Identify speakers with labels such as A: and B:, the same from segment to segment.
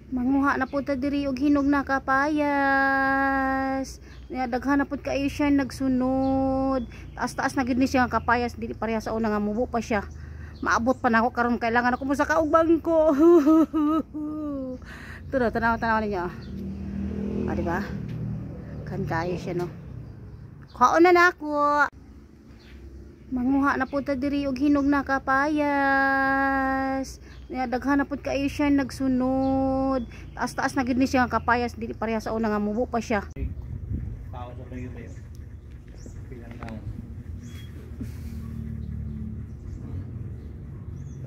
A: Manguha na po ta diri og hinog na kapayas. Daghan na pud kaayo siya nagsunod. Taas-taas na gid ni siya nga kapayas, dili pareha sa una nga mubo pa siya. Maabot pa na ako karon, kailangan ako mo sa kaubang ko. Tudo tanaw-tanaw ninyo. Ah, di ba? Kan kaayo siya no. Kuhaon na nako. Manguha na po ta diri og hinog na kapayas. Daghan na pud kaayo siya nagsunod. Taas-taas na gid ni siya nga kapayas, dili pareha sa una nga mubo pa siya.
B: Tao sa layo ba yun? Pilang na.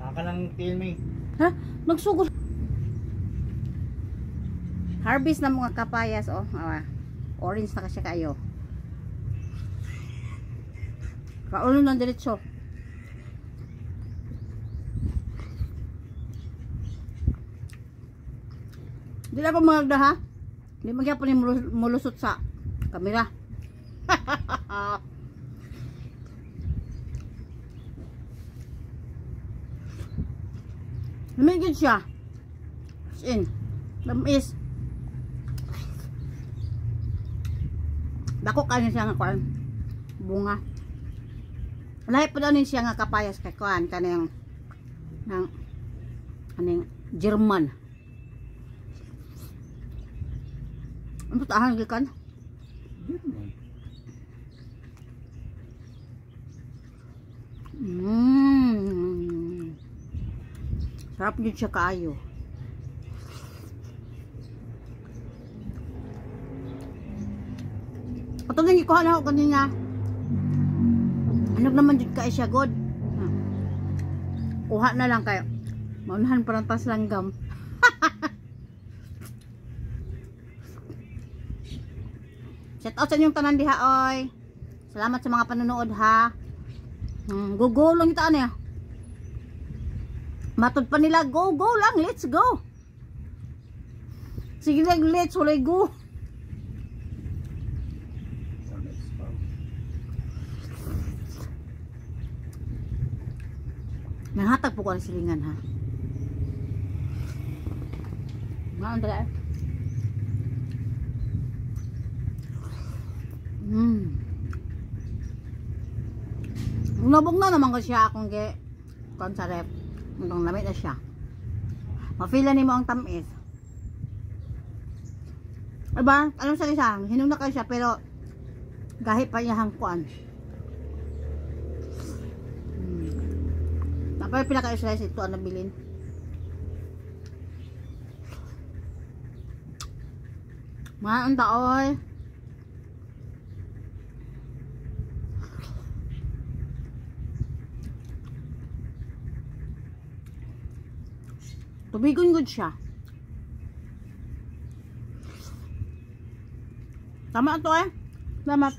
B: Naka lang TMA.
A: Ha? Nagsugod. Harvest na mga kapayas oh. Orange na kasi kayo. Kaulo ng diretso. Dili ako magda ha. Di magyapon ni mulusot sa kamera. Lumigid siya. As in. Lamis. Dako kanin siya nga kuan. Bunga. Lahi pa daw siya nga kapayas kay kuan kanang nang aning German. Ano tahan gikan? Sarap din siya kaayo. Ito nga ikuha na ako kanina. Ano naman dito kayo siya, God? Kuha na lang kayo. Maunahan parang tas langgam. Shout out sa inyong tanan diha, oy. Salamat sa mga panonood, ha. Go lang ito, ano ya. Matod pa nila, go lang, let's go. Sige lang, let's go. Nanghatag po ko ang silingan, ha. Maon talaga. Nabog na naman ko siya akong kon sa rep. Nung lamit na siya. Mafila ni mo ang tamis. Diba? Alam sa isa, hinong na kayo siya pero gahit pa niya hangkuan. Napay pila kayo slice ito ang nabilin. Maan taoy. Tubigon good siya. Tama ito eh. Salamat.